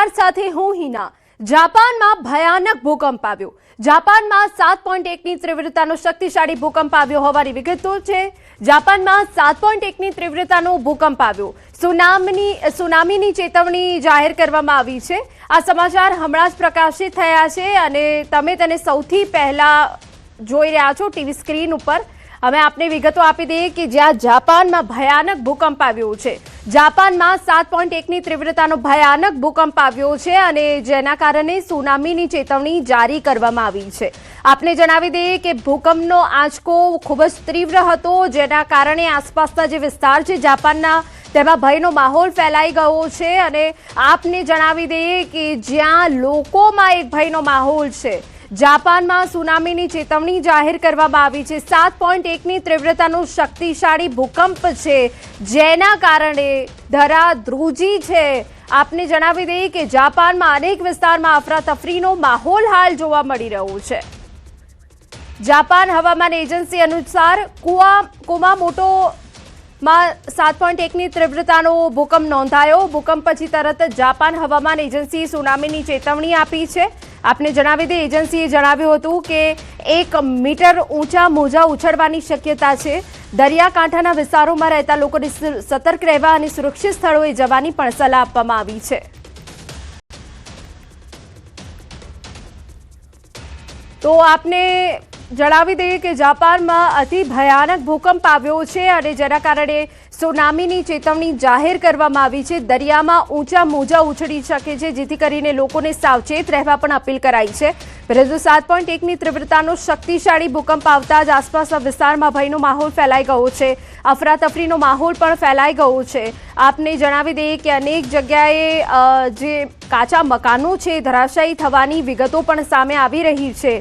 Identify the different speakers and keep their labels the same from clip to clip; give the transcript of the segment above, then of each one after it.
Speaker 1: સમાચાર સાથે હું હિના। જાપાનમાં ભયાનક ભૂકંપ આવ્યો। જાપાનમાં 7.1ની તીવ્રતાનો શક્તિશાળી ભૂકંપ આવ્યો હોવાની વિગતો છે। જાપાનમાં 7.1ની તીવ્રતાનો ભૂકંપ આવ્યો। સુનામીની ચેતવણી જાહેર કરવામાં આવી છે। આ સમાચાર હમણાં જ પ્રકાશિત થયા છે અને તમે તેને સૌથી પહેલા જોઈ રહ્યા છો ટીવી સ્ક્રીન ઉપર। અમે આપને વિગતો આપી દઈએ કે જ્યાં જાપાનમાં ભયાનક ભૂકંપ આવ્યો છે। જાપાનમાં 7.1ની તીવ્રતાનો ભયાનક ભૂકંપ આવ્યો છે અને જેના કારણે સુનામીની ચેતવણી જારી કરવામાં આવી છે। આપને જણાવી દઈએ કે ભૂકંપનો આંચકો ખૂબ જ તીવ્ર હતો, જેના કારણે આસપાસના જે વિસ્તાર છે જાપાનના તેમાં ભયનો માહોલ ફેલાઈ ગયો છે અને આપને જણાવી દઈએ કે જ્યાં લોકોમાં એક ભયનો માહોલ છે। જાપાનમાં સુનામીની ચેતવણી જાહેર કરવામાં આવી છે। 7.1ની તીવ્રતાનો શક્તિશાળી ભૂકંપ છે, જેના કારણે ધરાધ્રુજી છે। આપને જણાવી દઈએ કે જાપાનમાં અનેક વિસ્તારમાં અફરાતફરીનો માહોલ હાલ જોવા મળી રહ્યો છે। જાપાન હવામાન એજન્સી અનુસાર કુમામોટોમાં 7.1ની તીવ્રતાનો ભૂકંપ નોંધાયો। ભૂકંપ પછી તરત જ જાપાન હવામાન એજન્સીએ સુનામીની ચેતવણી આપી છે। આપને જણાવી દઈએ, એજન્સીએ જણાવ્યું હતું કે 1 મીટર ઊંચા મોજા ઉછળવાની શક્યતા છે। દરિયાકાંઠાના વિસ્તારોમાં રહેતા લોકોને સતર્ક રહેવા અને સુરક્ષિત સ્થળોએ જવાની પણ સલાહ આપવામાં આવી છે। તો આપને જણાવી દઈએ કે જાપાનમાં અતિ ભયાનક ભૂકંપ આવ્યો છે અને જેના કારણે સુનામીની ચેતવણી જાહેર કરવામાં આવી છે। દરિયામાં ઊંચા મોજા ઉછળી શકે છે, જેથી કરીને લોકોને સાવચેત રહેવા પણ અપીલ કરાઈ છે। પરંતુ 7.1ની તીવ્રતાનો શક્તિશાળી ભૂકંપ આવતા જ આસપાસના વિસ્તારમાં ભયનો માહોલ ફેલાઈ ગયો છે। અફરાતફરીનો માહોલ પણ ફેલાઈ ગયો છે। આપને જણાવી દઈએ કે અનેક જગ્યાએ જે કાચા મકાનો છે ધરાશાયી થવાની વિગતો પણ સામે આવી રહી છે।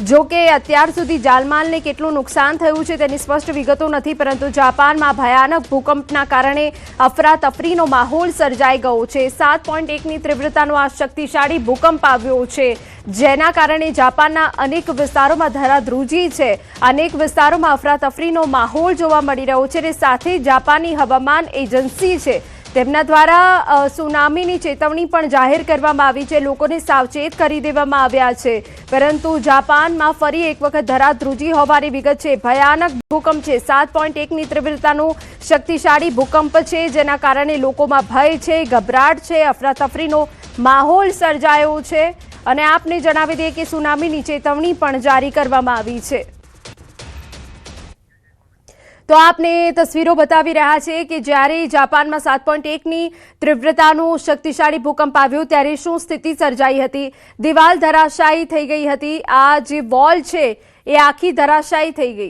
Speaker 1: જો કે અત્યાર સુધી જાનમાલને કેટલું નુકસાન થયું છે તેની સ્પષ્ટ વિગતો નથી, પરંતુ જાપાનમાં ભયાનક ભૂકંપના કારણે અફરાતફરીનો માહોલ સર્જાઈ ગયો છે। 7.1ની તીવ્રતાનો આ શક્તિશાળી ભૂકંપ આવ્યો છે, જેના કારણે જાપાનના અનેક વિસ્તારોમાં ધરાધ્રુજી છે। અનેક વિસ્તારોમાં અફરાતફરીનો માહોલ જોવા મળી રહ્યો છે અને સાથે જાપાનની હવામાન એજન્સી છે તેમના દ્વારા સુનામીની ચેતવણી પણ જાહેર કરવામાં આવી છે। લોકોને સાવચેત કરી દેવામાં આવ્યા છે, પરંતુ જાપાનમાં ફરી એક વખત ધરાધ્રુજી હોવાની વિગત છે। ભયાનક ભૂકંપ છે, 7.1ની તીવ્રતાનો શક્તિશાળી ભૂકંપ છે, જેના કારણે લોકોમાં ભય છે, ગભરાટ છે, અફરાતફરીનો માહોલ સર્જાયો છે અને આપને જણાવી દઈએ કે સુનામીની ચેતવણી પણ જારી કરવામાં આવી છે। તો આપને તસવીરો બતાવી રહ્યા છે કે જ્યારે જાપાનમાં 7.1ની તીવ્રતાનો શક્તિશાળી ભૂકંપ આવ્યો ત્યારે શું સ્થિતિ સર્જાઈ હતી। દિવાલ ધરાશાયી થઈ ગઈ હતી। આ જે વોલ છે એ આખી ધરાશાયી થઈ ગઈ।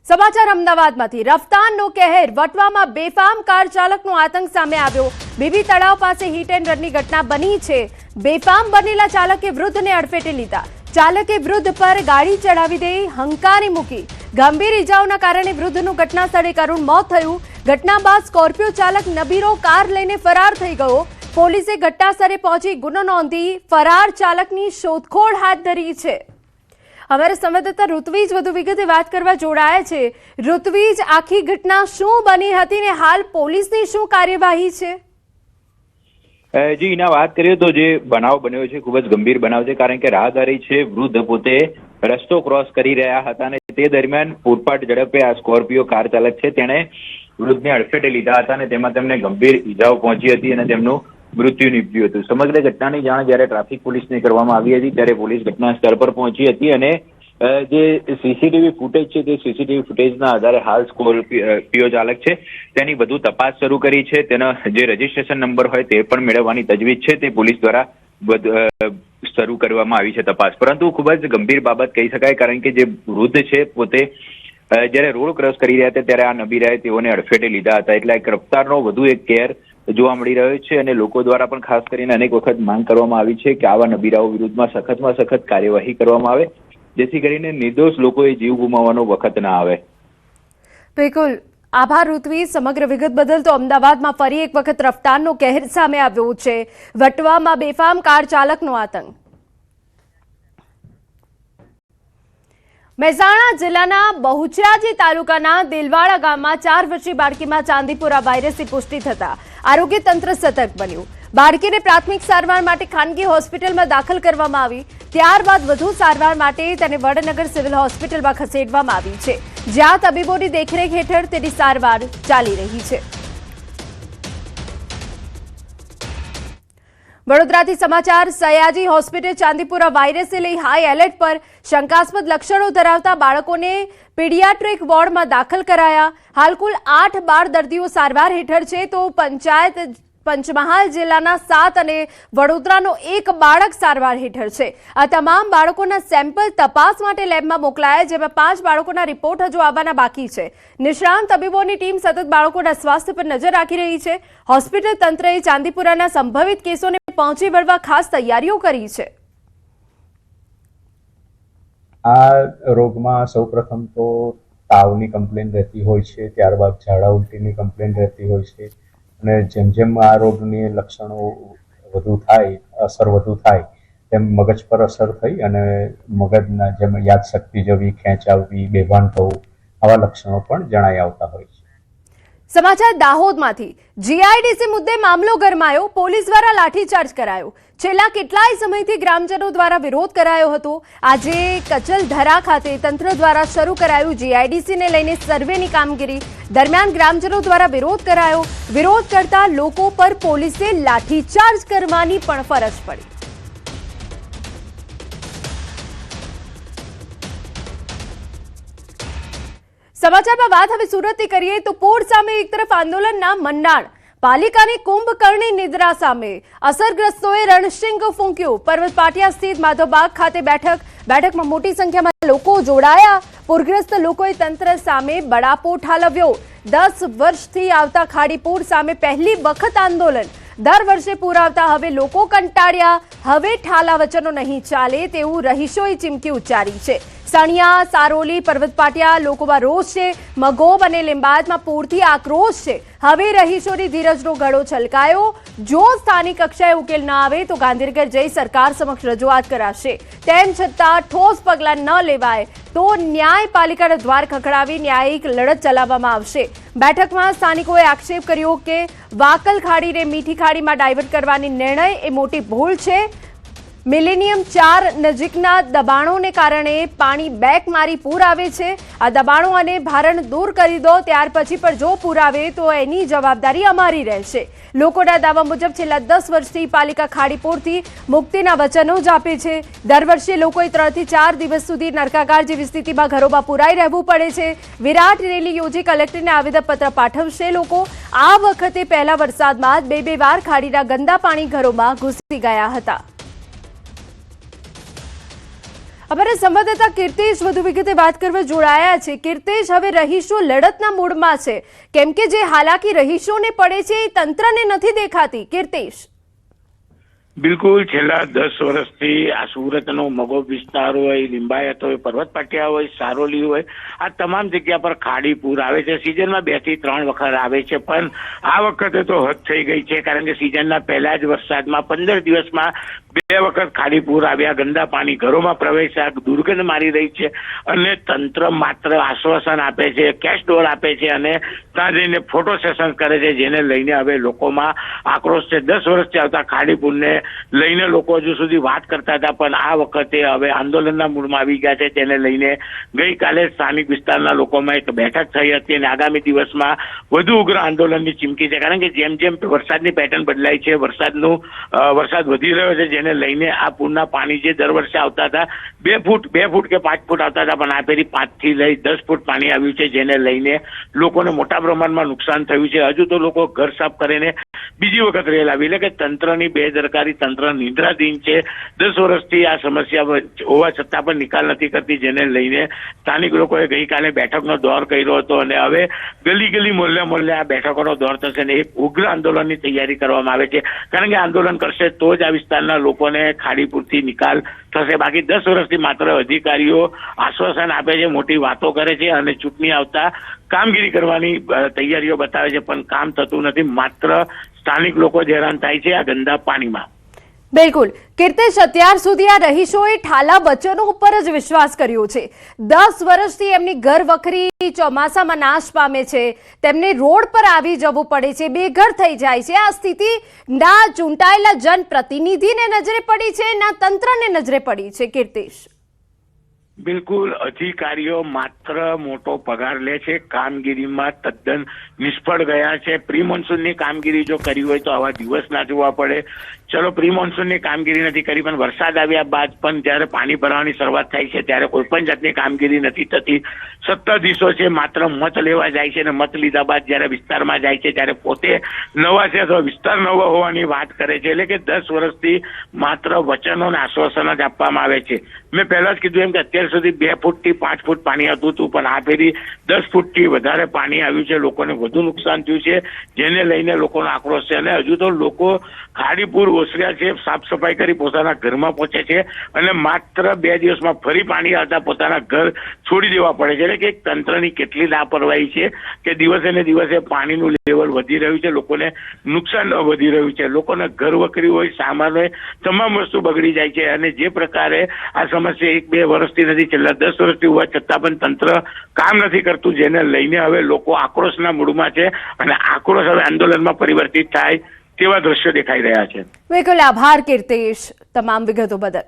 Speaker 1: સમાચાર અમદાવાદમાંથી। રફતારનો કહેર, વટવામાં બેફામ કાર ચાલકનો આતંક સામે આવ્યો। બીબી તળાવ પાસે હિટ એન્ડ રનની ઘટના બની છે। બેફામ બનેલા ચાલકે વૃદ્ધને અડફેટે લીધા। ચાલકે વૃદ્ધ પર ગાડી ચડાવી દઈ હંકારી મૂકી। ગંભીર ઇજાઓના કારણે વૃદ્ધનું ઘટના સ્થળે કરુણ મોત થયું। ઘટના બાદ સ્કોર્પિયો ચાલક નબીરો કાર લઈને ફરાર થઈ ગયો। પોલીસે ઘટના સ્થળે પહોંચી ગુનો નોંધી ફરાર ચાલકની શોધખોળ હાથ ધરી છે। અમારા સંવાદદાતા ઋત્વિજ વધુ વિગતે વાત કરવા જોડાયા છે। ઋત્વિજ, આખી ઘટના શું બની હતી ને હાલ પોલીસની શું કાર્યવાહી છે?
Speaker 2: જી એના વાત કરીએ તો જે બનાવ બન્યો છે ખૂબ જ ગંભીર બનાવ છે, કારણ કે રાહદારી છે વૃદ્ધ પોતે રસ્તો ક્રોસ કરી રહ્યા હતા અને તે દરમિયાન પૂરપાટ ઝડપે આ સ્કોર્પિયો કાર ચાલક છે તેણે વૃદ્ધને અડફેટે લીધા હતા અને તેમાં તેમને ગંભીર ઈજાઓ પહોંચી હતી અને તેમનું મૃત્યુ નીપજ્યું હતું। સમગ્ર ઘટનાની જાણ જ્યારે ટ્રાફિક પોલીસને કરવામાં આવી હતી ત્યારે પોલીસ ઘટના સ્થળ પર પહોંચી હતી અને જે સીસીટીવી ફૂટેજ છે તે સીસીટીવી ફૂટેજના આધારે હાલ સ્કોર્પિયો ચાલક છે તેની વધુ તપાસ શરૂ કરી છે। તેનો જે રજીસ્ટ્રેશન નંબર હોય તે પણ મેળવવાની તજવીજ છે તે પોલીસ દ્વારા શરૂ કરવામાં આવી છે તપાસ। પરંતુ ખૂબ જ ગંભીર બાબત કહી શકાય, કારણ કે જે વૃદ્ધ છે પોતે જ્યારે રોડ ક્રોસ કરી રહ્યા હતા ત્યારે આ નબીરાએ તેઓને અડફેટે લીધા હતા। એટલે રફતારનો વધુ એક કેર જોવા મળી રહ્યો છે અને લોકો દ્વારા પણ ખાસ કરીને અનેક વખત માંગ કરવામાં આવી છે કે આવા નબીરાઓ વિરુદ્ધમાં સખતમાં સખત કાર્યવાહી કરવામાં આવે, જેથી કરીને નિર્દોષ લોકોએ જીવ ગુમાવવાનો વખત ના આવે।
Speaker 1: બિલકુલ, આભાર ઋત્વિજ સમગ્ર વિગત બદલ। તો અમદાવાદમાં ફરી એક વખત રફતારનો કહેર સામે આવ્યો છે। વટવામાં બેફામ કાર ચાલકનો આતંક। મહેસાણા જિલ્લાના બહુચરાજી તાલુકાના દેલવાડા ગામમાં 4 વર્ષીય બાળકીમાં ચાંદીપુરા વાયરસની પુષ્ટિ થતા આરોગ્ય તંત્ર સતર્ક બન્યું. બાળકીને પ્રાથમિક સારવાર માટે ખાનગી હોસ્પિટલમાં દાખલ કરવામાં આવી. ત્યારબાદ વધુ સારવાર માટે તેને વડનગર સિવિલ હોસ્પિટલમાં ખસેડવામાં આવી છે, જ્યાં તબીબોની દેખરેખ હેઠળ તેની સારવાર ચાલી રહી છે. વડોદરાથી સમાચાર. સયાજી હોસ્પિટલ ચાંદીપુરા વાયરસને લઈ હાઈ એલર્ટ પર. શંકાસ્પદ લક્ષણો ધરાવતા બાળકોને પીડિયાટ્રિક વોર્ડમાં દાખલ કરાયા. હાલ કુલ 8 બાળ દર્દીઓ સારવાર હેઠળ છે, તો પંચમહાલ જિલ્લાના 7 અને વડોદરાનો 1 બાળક સારવાર હેઠળ છે. આ તમામ બાળકોના સેમ્પલ તપાસ માટે લેબમાં મોકલાયા, જેમાં 5 બાળકોના રિપોર્ટ હજુ આવવાના બાકી છે. નિષ્ણાંત તબીબોની ટીમ સતત બાળકોના સ્વાસ્થ્ય પર નજર રાખી રહી છે. હોસ્પિટલ તંત્રએ ચાંદીપુરાના સંભવિત કેસોને પહોંચી વળવા ખાસ તૈયારીઓ કરી છે.
Speaker 3: આ રોગમાં સૌપ્રથમ તો તાવની કમ્પ્લેન રહેતી હોય છે, ત્યારબાદ ઝાડા ઉલટીની કમ્પ્લેન રહેતી હોય છે, અને જેમ જેમ આ રોગની લક્ષણો અસર વધુ થાય તેમ મગજ પર અસર થઈ અને મગજના જેમ યાદશક્તિ જવી, ખેંચ આવવી, બેભાન થવું, આવા લક્ષણો પણ જણાઈ આવતા હોય છે.
Speaker 1: સમાચાર દાહોદમાંથી. જીઆઈડીસી મુદ્દે મામલો ગરમાયો. પોલીસ દ્વારા લાઠીચાર્જ કરાયો. છેલ્લા કેટલાય સમયથી ગ્રામજનો દ્વારા વિરોધ કરાયો હતો. આજે કચલધરા ખાતે તંત્ર દ્વારા શરૂ કરાયું જીઆઈડીસીને લઈને સર્વેની કામગીરી. દરમિયાન ગ્રામજનો દ્વારા વિરોધ કરાયો. વિરોધ કરતા લોકો પર પોલીસે લાઠીચાર્જ કરવાની પણ ફરજ પડી. સમાચારમાં વાત હવે સુરતની કરીએ તો પૂર સામે એક તરફ આંદોલનના મંડાણ. પાલિકાની કુંભકર્ણી નિદ્રા સામે અસરગ્રસ્તોએ રણશિંગ ફૂંક્યું. પર્વત પાટિયા સ્થિત માધવબાગ ખાતે બેઠકમાં મોટી સંખ્યામાં લોકો જોડાયા. પૂરગ્રસ્ત લોકોએ તંત્ર સામે બળાપો ઠાલવ્યો. 10 વર્ષથી આવતા ખાડીપુર સામે પહેલી વખત આંદોલન. દર વર્ષે પૂર આવતા હવે લોકો કંટાળ્યા. હવે ઠાલા વચનો નહીં ચાલે તેવું રહીશોએ ચીમકી ઉચ્ચારી છે. સણિયા, સારોલી, પર્વત પાટિયા લોકોમાં રોષ છે. મગોબ અને લીંબાયતમાં પૂરથી આક્રોશ છે. હવે રહીશોની ધીરજનો ગળો છલકાયો. જો સ્થાનિક કક્ષાએ ઉકેલ ન આવે તો ગાંધીનગર જઈ સરકાર સમક્ષ રજૂઆત કરાશે. તેમ છતાં ઠોસ પગલાં ન લેવાય તો ન્યાયપાલિકાના દ્વાર ખખડાવી ન્યાયિક લડત ચલાવવામાં આવશે. બેઠકમાં સ્થાનિકોએ આક્ષેપ કર્યો કે વાકલ ખાડીને મીઠી ખાડીમાં ડાયવર્ટ કરવાની નિર્ણય એ મોટી ભૂલ છે. મિલેનિયમ 4 નજીકના દબાણોને કારણે પાણી બેક મારી પૂર આવે છે. આ દબાણો અને ભારણ દૂર કરી દો, ત્યાર પછી પણ જો પૂર આવે તો એની જવાબદારી અમારી રહેશે. લોકોના દાવા મુજબ છેલ્લા 10 વર્ષથી પાલિકા ખાડીપુરથી મુક્તિના વચનો જ આપે છે. દર વર્ષે લોકોએ 3 થી 4 દિવસ સુધી નરકાગાર જેવી સ્થિતિમાં ઘરોમાં પુરાઈ રહેવું પડે છે. વિરાટ રેલી યોજી કલેક્ટરને આવેદનપત્ર પાઠવશે લોકો. આ વખતે પહેલા વરસાદમાં જ 2 વાર ખાડીના ગંદા પાણી ઘરોમાં ઘૂસી ગયા હતા. અમારા સંવાદદાતા કીર્તેશ વધુ વિગતે વાત કરવા જોડાયા છે. કીર્તેશ, હવે રહીશો લડતના મૂડમાં છે, કેમ કે જે હાલાકી રહીશોને પડે છે એ તંત્રને નથી દેખાતી. કીર્તેશ,
Speaker 4: બિલકુલ છેલ્લા 10 વર્ષથી આ સુરતનો મગોબ વિસ્તાર હોય, લીંબાયત હોય, પર્વત પાટિયા હોય, સારોલી હોય, આ તમામ જગ્યા પર ખાડી પૂર આવે છે. સિઝનમાં 2 થી 3 વખત આવે છે, પણ આ વખતે તો હદ થઈ ગઈ છે, કારણ કે સિઝનના પહેલા જ વરસાદમાં 15 દિવસમાં 2 વખત ખાડી પૂર આવ્યા. ગંદા પાણી ઘરોમાં પ્રવેશ્યા, દુર્ગંધ મારી રહી છે, અને તંત્ર માત્ર આશ્વાસન આપે છે, કેશ ડોલ આપે છે અને ત્યાં જઈને ફોટો સેશન કરે છે, જેને લઈને હવે લોકોમાં આક્રોશ છે. 10 વર્ષથી આવતા ખાડીપુરને લઈને લોકો હજુ સુધી વાત કરતા હતા, પણ આ વખતે હવે આંદોલનના મૂડમાં આવી ગયા છે. તેને લઈને ગઈકાલે સ્થાનિક વિસ્તારના લોકોમાં એક બેઠક થઈ હતી અને આગામી દિવસમાં વધુ ઉગ્ર આંદોલનની ચીમકી છે, કારણ કે જેમ જેમ વરસાદની પેટર્ન બદલાય છે, વરસાદ વધી રહ્યો છે, જેને લઈને આ પૂરના પાણી જે દર વર્ષે આવતા હતા 2 ફૂટ કે 5 ફૂટ આવતા હતા, પણ આ ફેરી 5 થી લઈ 10 ફૂટ પાણી આવ્યું છે, જેને લઈને લોકોને મોટા પ્રમાણમાં નુકસાન થયું છે. હજુ તો લોકો ઘર સાફ કરીને બીજી વખત રેલ આવી, એટલે કે તંત્રની બેદરકારી, તંત્ર નિદ્રાધીન છે. 10 વર્ષથી આ સમસ્યા હોવા છતાં પણ નિકાલ નથી કરતી, જેને લઈને સ્થાનિક લોકોએ ગઈકાલે બેઠકનો દોર કર્યો હતો અને હવે ગલી મોહલ્લે આ બેઠકોનો દોર થશે અને એક ઉગ્ર આંદોલનની તૈયારી કરવામાં આવે છે, કારણ કે આંદોલન કરશે તો જ આ વિસ્તારના લોકોને ખાડીપુરથી નિકાલ થશે. બાકી 10 વર્ષથી માત્ર અધિકારીઓ આશ્વાસન આપે છે, મોટી વાતો કરે છે અને ચૂંટણી આવતા કામગીરી કરવાની તૈયારીઓ બતાવે છે, પણ કામ થતું નથી. માત્ર સ્થાનિક લોકો જ હેરાન થાય છે આ ગંદા પાણીમાં.
Speaker 1: બિલકુલ કીર્તિશ, અત્યાર સુધી આ રહીશોએ ઠાલા વચનો ઉપર જ વિશ્વાસ કર્યો છે. 10 વર્ષથી એમની ઘર વખરી ચોમાસામાં નાશ પામે છે, તેમને રોડ પર આવી જવું પડે છે, બેઘર થઈ જાય છે. આ સ્થિતિ ના ચૂંટાયેલા જનપ્રતિનિધિને નજરે પડી છે, ના તંત્રને નજરે પડી છે. કીર્તિશ,
Speaker 4: બિલકુલ, અધિકારીઓ માત્ર મોટો પગાર લે છે, કામગીરીમાં તદ્દન નિષ્ફળ ગયા છે. પ્રી મોન્સૂનની કામગીરી જો કરી હોય તો આવા દિવસ ના જોવા પડે. ચલો, પ્રી મોન્સૂનની કામગીરી નથી કરી, પણ વરસાદ આવ્યા બાદ પણ જ્યારે પાણી ભરવાની શરૂઆત થાય છે ત્યારે કોઈ પણ જાતની કામગીરી નથી થતી. સત્તાધીશો છે માત્ર મત લેવા જાય છે, અને મત લીધા બાદ જ્યારે વિસ્તારમાં જાય છે ત્યારે પોતે નવા છે અથવા વિસ્તાર નવો હોવાની વાત કરે છે. એટલે કે 10 વર્ષથી માત્ર વચનો અને આશ્વાસન જ આપવામાં આવે છે. મેં પહેલા જ કીધું એમ કે અત્યાર સુધી 2 ફૂટથી 5 ફૂટ પાણી આવતું હતું, પણ આ ફેરી 10 ફૂટથી વધારે પાણી આવ્યું છે. લોકોને વધુ નુકસાન થયું છે, જેને લઈને લોકોનો આક્રોશ છે. અને હજુ તો લોકો ખાડીપુર ઓસર્યા છે, સાફ સફાઈ કરી પોતાના ઘરમાં પહોંચે છે, અને માત્ર 2 દિવસમાં ફરી પાણી આવતા પોતાના ઘર છોડી દેવા પડે છે. એટલે કે એક તંત્રની કેટલી લાપરવાહી છે કે દિવસે ને દિવસે પાણીનું લેવલ વધી રહ્યું છે, લોકોને નુકસાન વધી રહ્યું છે. લોકોને ઘર વકરી હોય, સામાન હોય, તમામ વસ્તુ બગડી જાય છે. અને જે પ્રકારે આ સમસ્યા 1-2 વર્ષથી નથી, છેલ્લા 10 વર્ષથી હોવા છતાં પણ તંત્ર કામ નથી કરતું, જેને લઈને હવે લોકો આક્રોશના મૂડમાં છે, અને આક્રોશ હવે આંદોલનમાં પરિવર્તિત થાય તેવા દ્રશ્યો દેખાઈ રહ્યા છે.
Speaker 1: બિલકુલ, આભાર કીર્તિશ તમામ વિગતો બદલ.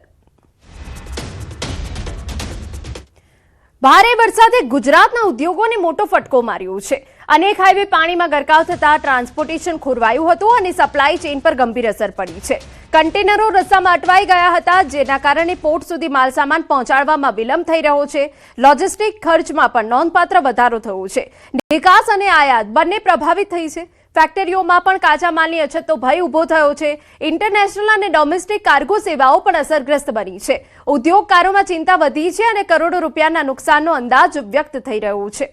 Speaker 1: ભારે વરસાદે ગુજરાતના ઉદ્યોગોને મોટો ફટકો માર્યો છે. અનેક હાઈવે પાણીમાં ગરકાવ થતા ટ્રાન્સપોર્ટેશન ખોરવાયું હતું અને સપ્લાય ચેઇન પર ગંભીર અસર પડી છે. કન્ટેનરો રસ્તામાં અટવાઈ ગયા હતા, જેના કારણે પોર્ટ સુધી માલસામાન પહોંચાડવામાં વિલંબ થઈ રહ્યો છે. લોજિસ્ટિક ખર્ચમાં પણ નોંધપાત્ર વધારો થયો છે. નિકાસ અને આયાત બંને પ્રભાવિત થઈ છે. ફેક્ટરીઓમાં પણ કાચા માલની અછતનો ભય ઊભો થયો છે. ઇન્ટરનેશનલ અને ડોમેસ્ટિક કાર્ગો સેવાઓ પણ અસરગ્રસ્ત બની છે. ઉદ્યોગકારોમાં ચિંતા વધી છે અને કરોડો રૂપિયાના નુકસાનનો અંદાજ વ્યક્ત થઈ રહ્યો છે.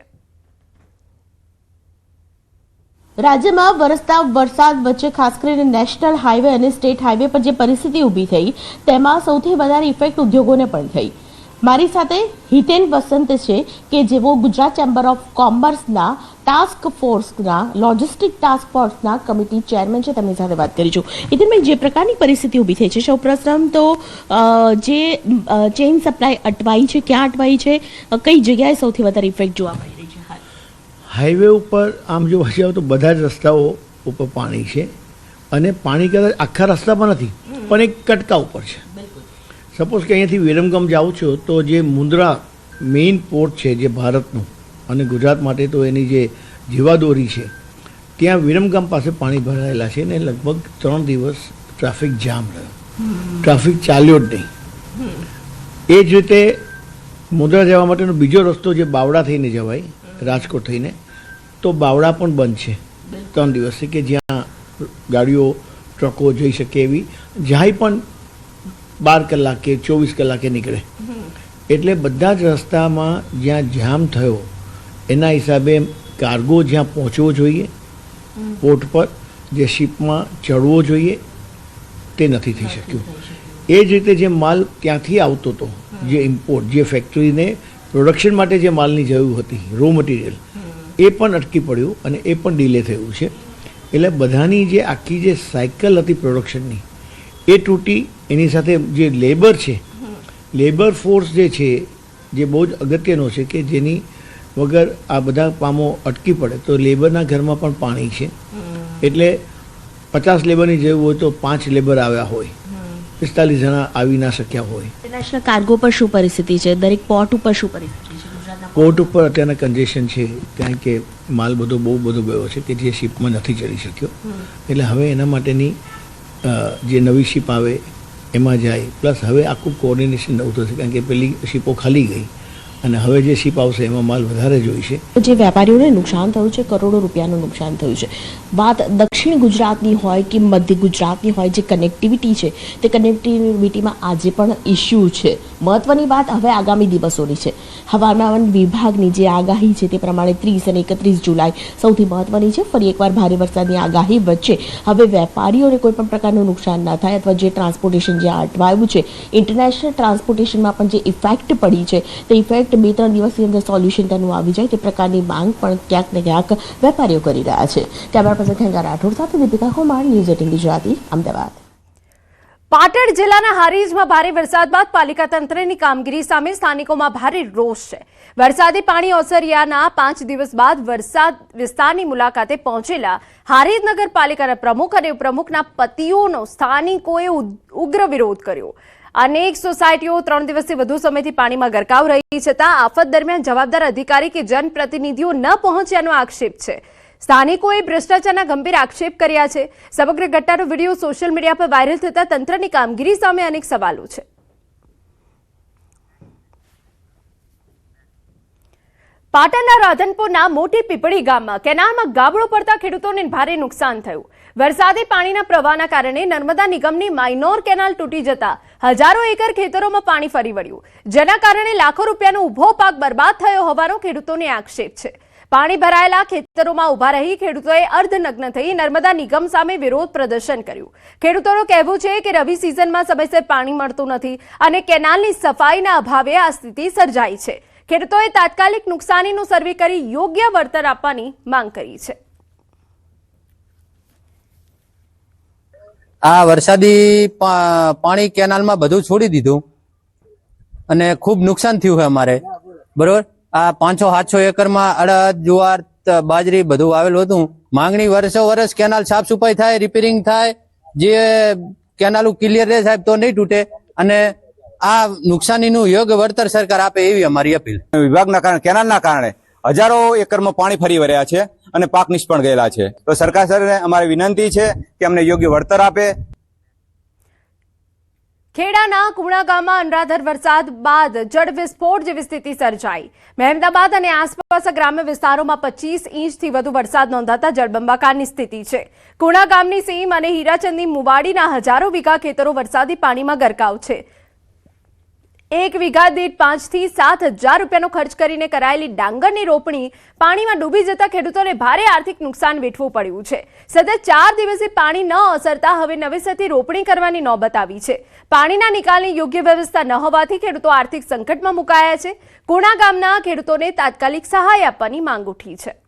Speaker 5: રાજ્યમાં વરસતા વરસાદ વચ્ચે ખાસ કરીને નેશનલ હાઈવે અને સ્ટેટ હાઈવે પર જે પરિસ્થિતિ ઊભી થઈ, તેમાં સૌથી વધારે ઇફેક્ટ ઉદ્યોગોને પણ થઈ. મારી સાથે હિતેન વસંત છે કે જેઓ ગુજરાત ચેમ્બર ઓફ કોમર્સના ટાસ્ક ફોર્સના લોજિસ્ટિક ટાસ્ક ફોર્સના કમિટી ચેરમેન છે. તેમની સાથે વાત કરીશું. હિતેનભાઈ, જે પ્રકારની પરિસ્થિતિ ઊભી થઈ છે, સૌપ્રથમ તો જે ચેઇન સપ્લાય અટવાઈ છે, ક્યાં અટવાઈ છે, કઈ જગ્યાએ સૌથી વધારે ઇફેક્ટ જોવા મળી રહી છે?
Speaker 6: હાઈવે ઉપર આમ જોવા જાવ તો બધા જ રસ્તાઓ ઉપર પાણી છે, અને પાણી કદાચ આખા રસ્તા પર નથી, પણ એક કટકા ઉપર છે. સપોઝ કે અહીંયાથી વિરમગામ જાઓ છો તો જે મુન્દ્રા મેઇન પોર્ટ છે જે ભારતનું અને ગુજરાત માટે તો એની જે જીવાદોરી છે, ત્યાં વિરમગામ પાસે પાણી ભરાયેલા છે, ને લગભગ 3 દિવસ ટ્રાફિક જામ રહ્યો, ટ્રાફિક ચાલ્યો જ નહીં. એ જ રીતે મુન્દ્રા જવા માટેનો બીજો રસ્તો જે બાવડા થઈને જવાય, રાજકોટ થઈને, તો બાવડા પણ બંધ છે 3 દિવસથી, કે જ્યાં ગાડીઓ ટ્રકો જઈ શકે એવી જાય પણ 12 કલાકે 24 કલાકે નીકળે. એટલે બધા જ રસ્તામાં જ્યાં જામ થયો એના હિસાબે કાર્ગો જ્યાં પહોંચવો જોઈએ પોર્ટ પર, જે શિપમાં ચડવો જોઈએ, તે નથી થઈ શક્યું. એ જ રીતે જે માલ ત્યાંથી આવતો હતો, જે ઇમ્પોર્ટ, જે ફેક્ટરીને પ્રોડક્શન માટે જે માલની જરૂર હતી, રો મટીરિયલ, એ પણ અટકી પડ્યું અને એ પણ ડિલે થયું છે. એટલે બધાની જે આખી જે સાયકલ હતી પ્રોડક્શનની, એ તૂટી. એની સાથે જે લેબર છે, લેબર ફોર્સ જે છે, જે બહુ જ અગત્યનો છે, કે જેની વગર આ બધા કામો અટકી પડે. તો લેબરના ઘરમાં પણ પાણી છે, એટલે 50 લેબરની જરૂર હોય તો 5 લેબર આવ્યા હોય, 45 જણા આવી ના શક્યા હોય.
Speaker 5: ઇન્ટરનેશનલ કાર્ગો પર શું પરિસ્થિતિ છે? દરેક પોર્ટ ઉપર શું પરિસ્થિતિ છે?
Speaker 6: પોર્ટ ઉપર અત્યારના કન્જેશન છે, કારણ કે માલ બહુ બધો ગયો છે કે જે શિપમાં નથી ચડી શક્યો. એટલે હવે એના માટેની જે નવી શિપ આવે એમાં જાય. પ્લસ હવે આખું કોઓર્ડિનેશન નવું થશે, કારણ કે પેલી શિપો ખાલી ગઈ અને હવે જે શિપ આવશે એમાં માલ વધારે જોઈશે.
Speaker 5: જે વેપારીઓને નુકસાન થયું છે, કરોડો રૂપિયાનું નુકસાન થયું છે. વાત દક્ષિણ ગુજરાતની હોય કે મધ્ય ગુજરાતની હોય, જે કનેક્ટિવિટી છે તે કનેક્ટિવિટીમાં આજે પણ ઇસ્યુ છે. મહત્વની વાત હવે આગામી દિવસોની છે. હવામાન વિભાગની જે આગાહી છે તે પ્રમાણે 30 અને 31 જુલાઈ સૌથી મહત્વની છે. ફરી એકવાર ભારે વરસાદની આગાહી વચ્ચે હવે વેપારીઓને કોઈ પણ પ્રકારનું નુકસાન ના થાય, અથવા જે ટ્રાન્સપોર્ટેશન જે અટવાયું છે, ઇન્ટરનેશનલ ટ્રાન્સપોર્ટેશનમાં પણ જે ઇફેક્ટ પડી છે, તે ઇફેક્ટ 2-3 દિવસની અંદર સોલ્યુશન તેનું આવી જાય, તે પ્રકારની માંગ પણ ક્યાંક ને ક્યાંક વેપારીઓ કરી રહ્યા છે. કેમેરા પર્સન થેંગા રાઠોડ સાથે દીપિકા કુમાર, ન્યૂઝ 18 ગુજરાતી, અમદાવાદ.
Speaker 1: પાટણ જિલ્લાના હારીજમાં ભારે વરસાદ બાદ પાલિકા તંત્રની કામગીરી સામે સ્થાનિકોમાં ભારે રોષ છે. વરસાદી પાણી ઓસરિયાના 5 દિવસ બાદ વરસાદ વિસ્તારની મુલાકાતે પહોંચેલા હારીજ નગરપાલિકાના પ્રમુખ અને ઉપપ્રમુખના પતિઓનો સ્થાનિકોએ ઉગ્ર વિરોધ કર્યો. અનેક સોસાયટીઓ 3 દિવસથી વધુ સમયથી પાણીમાં ગરકાવ રહી છતાં આફત દરમિયાન જવાબદાર અધિકારી કે જનપ્રતિનિધિઓ ન પહોંચ્યાનો આક્ષેપ છે. સ્થાનિકોએ ભ્રષ્ટાચારના ગંભીર આક્ષેપ કર્યા છે. સમગ્ર ઘટનાનો વિડીયો સોશિયલ મીડિયા પર વાયરલ થતા તંત્રની કામગીરી સામે અનેક સવાલો છે. પાટણના રાધનપુરના મોટી પીપળી ગામમાં કેનાલમાં ગાબડો પડતા ખેડૂતોને ભારે નુકસાન થયું. વરસાદી પાણીના પ્રવાહના કારણે નર્મદા નિગમની માઇનોર કેનાલ તૂટી જતા હજારો એકર ખેતરોમાં પાણી ફરી વળ્યું, જેના કારણે લાખો રૂપિયાનો ઊભો પાક બરબાદ થયો હોવાનો ખેડૂતોને આક્ષેપ છે. પાણી ભરાયેલા ખેતરોમાં ઉભા રહી ખેડૂતોએ અર્ધનગ્ન થઈ નર્મદા નિગમ સામે વિરોધ પ્રદર્શન કર્યું. ખેડૂતોનું કહેવું છે કે રવિ સિઝનમાં સમયસર પાણી મળતું નથી અને કેનાલની સફાઈના અભાવે આ સ્થિતિ સર્જાઈ છે. ખેડૂતોએ તાત્કાલિક નુકસાનીનું સર્વે કરી યોગ્ય વળતર આપવાની માંગ કરી છે.
Speaker 7: આ વરસાદી પાણી કેનાલમાં બધું છોડી દીધું અને ખૂબ નુકસાન થયું છે અમારે. બરોબર, આ 500-700 એકરમાં અડદ, જુવાર, બાજરી બધું આવેલું હતું. માંગણી વર્ષો વર્ષ કેનાલ સાફ સફાઈ થાય, રિપેરિંગ થાય, જે કેનાલ ક્લિયર રહે સાહેબ તો નહીં તૂટે અને આ નુકસાનીનું યોગ્ય વળતર સરકાર આપે એવી અમારી અપીલ.
Speaker 8: વિભાગના કારણે, કેનાલના કારણે હજારો એકરમાં પાણી ફરી વળ્યા છે અને પાક નિષ્ફળ ગયેલા છે. તો સરકાર સરને અમારી વિનંતી છે કે અમને યોગ્ય વળતર આપે.
Speaker 1: ખેડાના કુણા ગામમાં અનરાધાર વરસાદ બાદ જળ વિસ્ફોટ જેવી સ્થિતિ સર્જાઈ. મહેમદાબાદ અને આસપાસના ગ્રામ્ય વિસ્તારોમાં 25 ઇંચથી વધુ વરસાદ નોંધાતા જળબંબાકારની સ્થિતિ છે. કુણા ગામની સીમ અને હીરાચંદની મુવાડીના હજારો વીઘા ખેતરો વરસાદી પાણીમાં ગરકાવ છે. 1 વીઘા દીઠ 5 થી 7 હજાર રૂપિયાનો ખર્ચ કરીને કરાયેલી ડાંગરની રોપણી પાણીમાં ડૂબી જતા ખેડૂતોને ભારે આર્થિક નુકસાન વેઠવું પડ્યું છે. સતત 4 દિવસથી પાણી ન ઓસરતા હવે નવેસરથી રોપણી કરવાની નોબત આવી છે. પાણીના નિકાલની યોગ્ય વ્યવસ્થા ન હોવાથી ખેડૂતો આર્થિક સંકટમાં મુકાયા છે. કુણા ગામના ખેડૂતોને તાત્કાલિક સહાય આપવાની માંગ ઉઠી છે.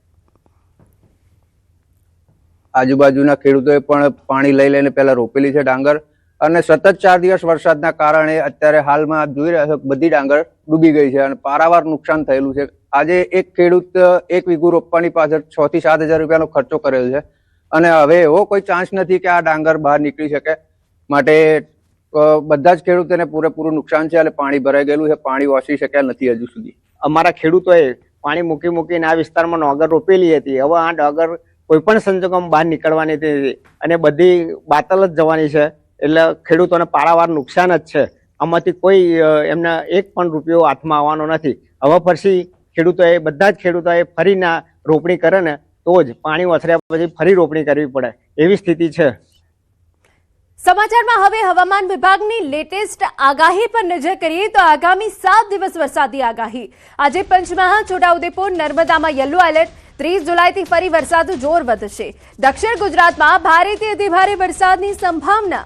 Speaker 8: આજુબાજુના ખેડૂતોએ પણ પાણી લઈ લઈને પહેલા રોપેલી છે ડાંગર અને સતત 4 દિવસ વરસાદના કારણે અત્યારે હાલમાં જોઈ રહ્યા છો બધી ડાંગર ડૂબી ગઈ છે અને પારાવાર નુકસાન થયેલું છે. આજે એક ખેડૂત 1 વીઘું રોપવાની પાછળ 6 થી 7 હજાર રૂપિયાનો ખર્ચો કરેલો છે અને હવે એવો કોઈ ચાન્સ નથી કે આ ડાંગર બહાર નીકળી શકે. માટે બધા જ ખેડૂતોને પૂરેપૂરું નુકસાન છે અને પાણી ભરાઈ ગયેલું છે. પાણી ઓસરી શક્યા નથી હજુ સુધી.
Speaker 9: અમારા ખેડૂતોએ પાણી મૂકીને આ વિસ્તારમાં ડોગર રોપેલી હતી. હવે આ ડોગર કોઈ પણ સંજોગોમાં બહાર નીકળવાની હતી અને બધી બાતલ જ જવાની છે. એટલે ખેડૂતોને પારાવાર નુકસાન જ છે. આમાંથી કોઈ એમને 1 પણ રૂપિયો હાથમાં આવવાનો નથી. હવે પછી બધા જ ખેડૂતોએ ફરીને રોપણી કરે ને તો જ પાણી ઓસર્યા પછી ફરી રોપણી કરવી પડે એવી સ્થિતિ છે.
Speaker 1: સમાચારમાં હવે હવામાન વિભાગની લેટેસ્ટ આગાહી પર નજર કરીએ તો આગામી 7 દિવસ વરસાદી આગાહી. આજે પંચમહાલ, છોટાઉદેપુર, નર્મદામાં યલો એલર્ટ. 30 જુલાઈથી ફરી વરસાદનું જોર વધશે. દક્ષિણ ગુજરાતમાં ભારેથી અતિભારે વરસાદની સંભાવના.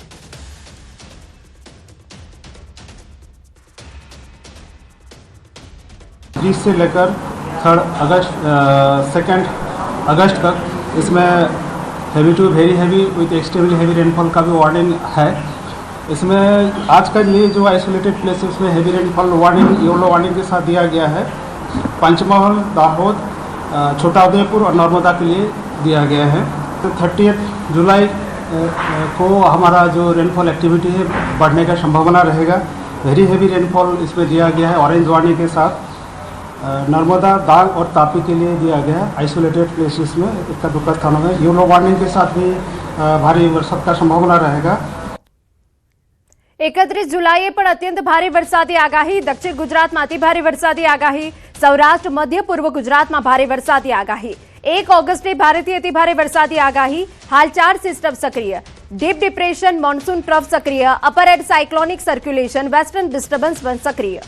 Speaker 10: से लेकर 2 अगस्त तक इसमें heavy to very heavy with extremely heavy rainfall का भी वार्निंग है. इसमें आज का लिए जो आइसोलेटेड प्लेस है उसमें heavy rainfall warning, yellow warning के साथ दिया गया है. पंचमहल, दाहोद, छोटाउदेपुर और नर्मदा के लिए दिया गया है. तो 30 जुलाई को हमारा जो रेनफॉल एक्टिविटी है बढ़ने का संभावना रहेगा. वेरी हैवी रेनफॉल इसमें दिया गया है ऑरेंज वार्निंग के साथ. नर्मदा, दाग और तापी के लिए दिया गया है आइसोलेटेड प्लेसेस में, 1-2 स्थानों में येलो वार्निंग के साथ भी भारी वर्षा का संभावना रहेगा.
Speaker 1: 31 जुलाईए પણ અત્યંત ભારે વરસાદી આગાહી. દક્ષિણ ગુજરાતમાં અતિ ભારે વરસાદી આગાહી. સૌરાષ્ટ્ર, મધ્ય પૂર્વ ગુજરાતમાં ભારે વરસાદી આગાહી. 1 ઓગસ્ટે ભારેથી અતિ ભારે વરસાદી આગાહી. હાલ 4 સિસ્ટમ સક્રિય. ડીપ ડિપ્રેશન, મોન્સૂન ટ્રફ સક્રિય, upper air cyclonic circulation, western disturbance one सक्रिय.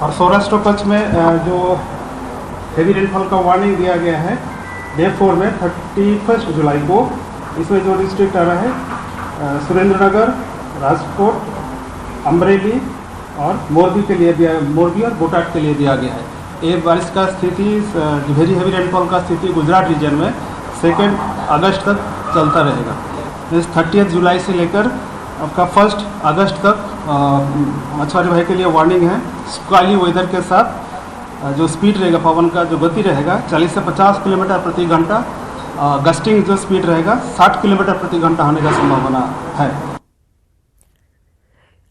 Speaker 10: और सौराष्ट्र कच्छ में जो हेवी रेनफॉल का वार्निंग दिया गया है डे 4 में 31 जुलाई को. इसमें जो डिस्ट्रिक्ट आ रहा है सुरेंद्रनगर, राजकोट, अमरेली और मोरबी के लिए दिया, मोरबी और बोटाड के लिए दिया गया है. ये बारिश का स्थिति, वेरी हेवी रेनफॉल का स्थिति गुजरात रीजन में 2 अगस्त तक चलता रहेगा. इस 30 जुलाई से लेकर आपका 1 अगस्त तक मछुआरे भाई के लिए वार्निंग है। काली वेदर के साथ जो स्पीड रहेगा पवन का जो गति रहेगा 40 से 50 किलोमीटर प्रति घंटा, गस्टिंग जो स्पीड रहेगा 60 किलोमीटर प्रति घंटा होने का संभावना है।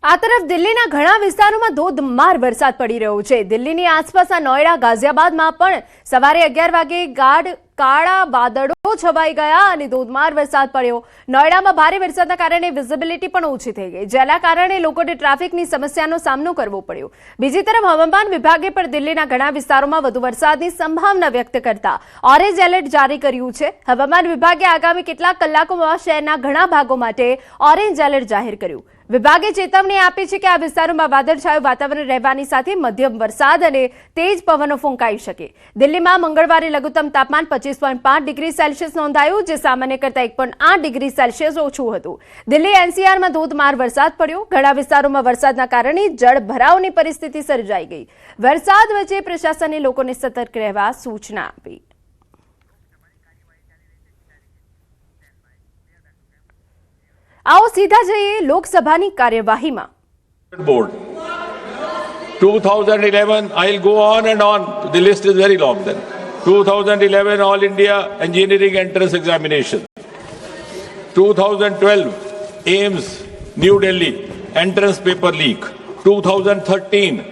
Speaker 1: આ તરફ દિલ્હીના ઘણા વિસ્તારોમાં ધોધમાર વરસાદ પડી રહ્યો છે। દિલ્હીની આસપાસના નોઈડા, ગાઝિયાબાદમાં પણ સવારે 11 વાગે ગાઢ કાળા વાદળો છવાઈ ગયા અને ધોધમાર વરસાદ પડ્યો। નોઈડામાં ભારે વરસાદના કારણે વિઝિબિલિટી પણ ઓછી થઈ ગઈ, જેના કારણે લોકોને ટ્રાફિકની સમસ્યાનો સામનો કરવો પડ્યો। બીજી તરફ હવામાન વિભાગે પણ દિલ્હીના ઘણા વિસ્તારોમાં વધુ વરસાદની સંભાવના વ્યક્ત કરતા ઓરેન્જ એલર્ટ જારી કર્યું છે। હવામાન વિભાગે આગામી કેટલાક કલાકોમાં શહેરના ઘણા ભાગો માટે ઓરેન્જ એલર્ટ જાહેર કર્યું। વિભાગે ચેતવણી આપી છે કે આ વિસ્તારોમાં વાદળછાયું વાતાવરણ રહેવાની સાથે મધ્યમ વરસાદ અને તેજ પવનો ફૂંકાઈ શકે। દિલ્હીમાં મંગળવારે લઘુત્તમ તાપમાન 25.5 ડિગ્રી સેલ્સિયસ નોંધાયું, જે સામાન્ય કરતાં 1.8 ડિગ્રી સેલ્સિયસ ઓછું હતું। દિલ્હી એનસીઆરમાં ધોધમાર વરસાદ પડ્યો। ઘણા વિસ્તારોમાં વરસાદના કારણે જળભરાવની પરિસ્થિતિ સર્જાઈ ગઈ। વરસાદ વચ્ચે પ્રશાસને લોકોને સતર્ક રહેવા સૂચના આપી। आओ सीधा जाइए लोकसभानी कार्यवाहीમાં।
Speaker 11: Board 2011, I'll go on and on, the list is very long then. 2011 All India Engineering Entrance Examination, 2012 AIMS New Delhi Entrance Paper Leak, 2013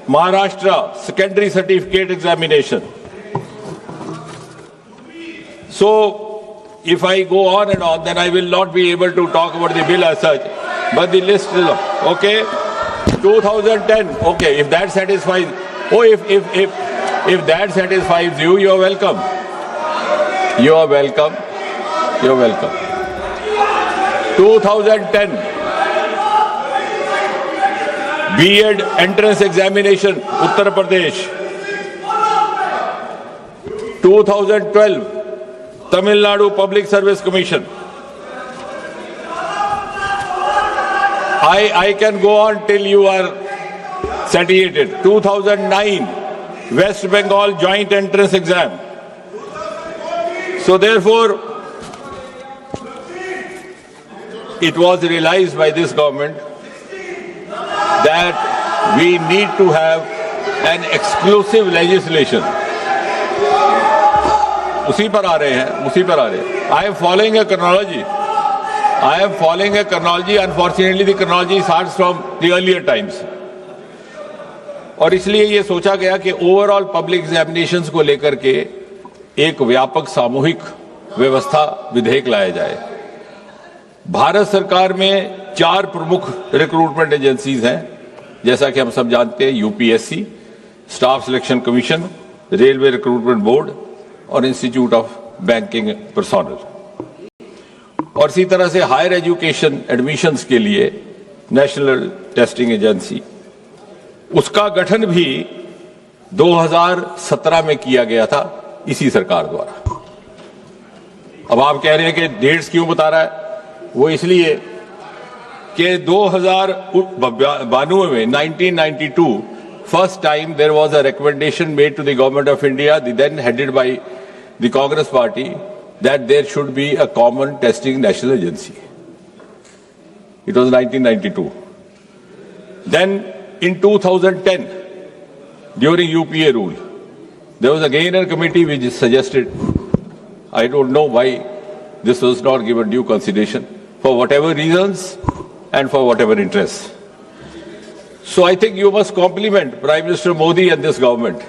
Speaker 11: Maharashtra Secondary Certificate Examination. So if I go on and on, then I will not be able to talk about the bill as such. But the list is okay. 2010. Okay, if that satisfies. Oh, if that satisfies you, you are welcome. You are welcome. You are welcome. 2010 B.Ed Entrance Examination, Uttar Pradesh. 2012 Tamil Nadu Public Service Commission. I can go on till you are satiated. 2009 West Bengal Joint Entrance Exam. So therefore, it was realized by this government that we need to have an exclusive legislation. उसी पर आ रहे हैं। I am following a chronology. Unfortunately, the chronology starts from the earlier times. और इसलिए ये सोचा गया कि ओवरऑल पब्लिक एग्जामिनेशंस को लेकर के एक व्यापक सामूहिक व्यवस्था विधेयक लाया जाए। भारत सरकार में 4 प्रमुख रिक्रूटमेंट एजेंसीज हैं, जैसा कि हम सब जानते हैं, UPSC, staff selection commission, railway recruitment board और इंस्टीट्यूट ऑफ बैंकिंग पर्सोनल। और इसी तरह से हायर एजुकेशन एडमिशंस के लिए नेशनल टेस्टिंग एजेंसी, उसका गठन भी 2017 में किया गया था इसी सरकार द्वारा। अब आप कह रहे हैं कि डेट्स क्यों बता रहा है? वो इसलिए कि 2092 में 1992 first time there was a recommendation made to the government of India, then headed by the Congress party, that there should be a common testing national agency. It was 1992. Then in 2010, during UPA rule, there was again a committee which suggested, I don't know why this was not given due consideration, for whatever reasons and for whatever interests. So I think you must compliment Prime Minister Modi and this government.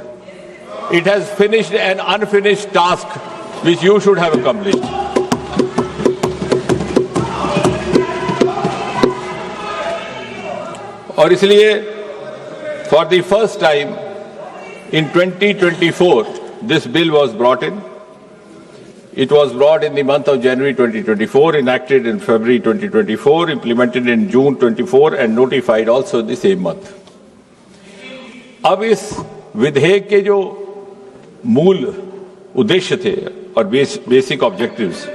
Speaker 11: It has finished an unfinished task which you should have accomplished. और इसलिए for the first time in 2024 this bill was brought in. It was brought in the month of January 2024, enacted in February 2024, implemented in June 24 and notified also the same month. अब इस विधेयक के जो मूल उद्देश्य थे और basic objectives,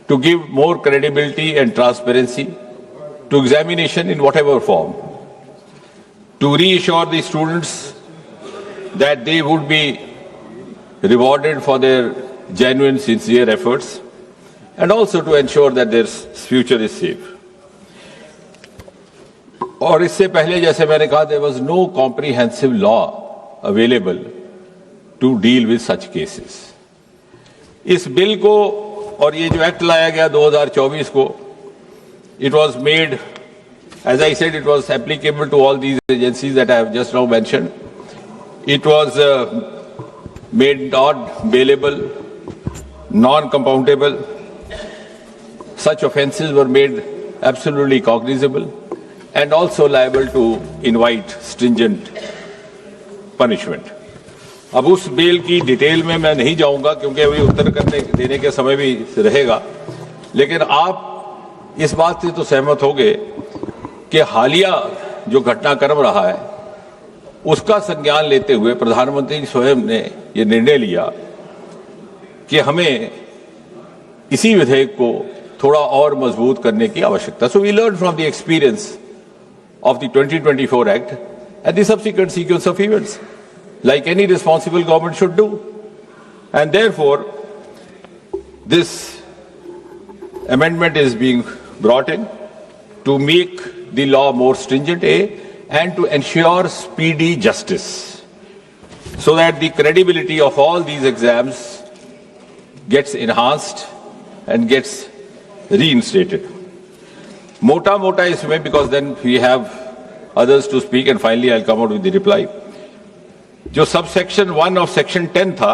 Speaker 11: to give more credibility and transparency to examination in whatever form, to reassure the students that they would be rewarded for their genuine, sincere efforts, and also to ensure that their future is safe. और इससे पहले जैसे मैंने कहा there was no comprehensive law available to deal with such cases. इस bill को और ये जो एक्ट लाया गया 2024 को, it was made, as I said, it was applicable to all these agencies that I have just now mentioned. It was made not bailable, non-compoundable. Such offences were made absolutely cognizable and also liable to invite stringent punishment. अब उस bill की detail में मैं नहीं जाऊंगा क्योंकि अभी उत्तर देने के समय भी रहेगा, लेकिन आप इस बात से तो सहमत होंगे कि हालिया जो घटनाक्रम रहा है उसका संज्ञान लेते हुए प्रधानमंत्री स्वयं ने ये निर्णय लिया कि हमें इसी विधेयक को थोड़ा और मजबूत करने की आवश्यकता. So we learned from the experience of the 2024 Act and the subsequent sequence of events, like any responsible government should do. And therefore, this amendment is being brought in to make the law more stringent, and to ensure speedy justice, so that the credibility of all these exams gets enhanced and gets reinstated. Mota isme, because then we have others to speak, and finally I'll come out with the reply. जो subsection 1 of section 10 था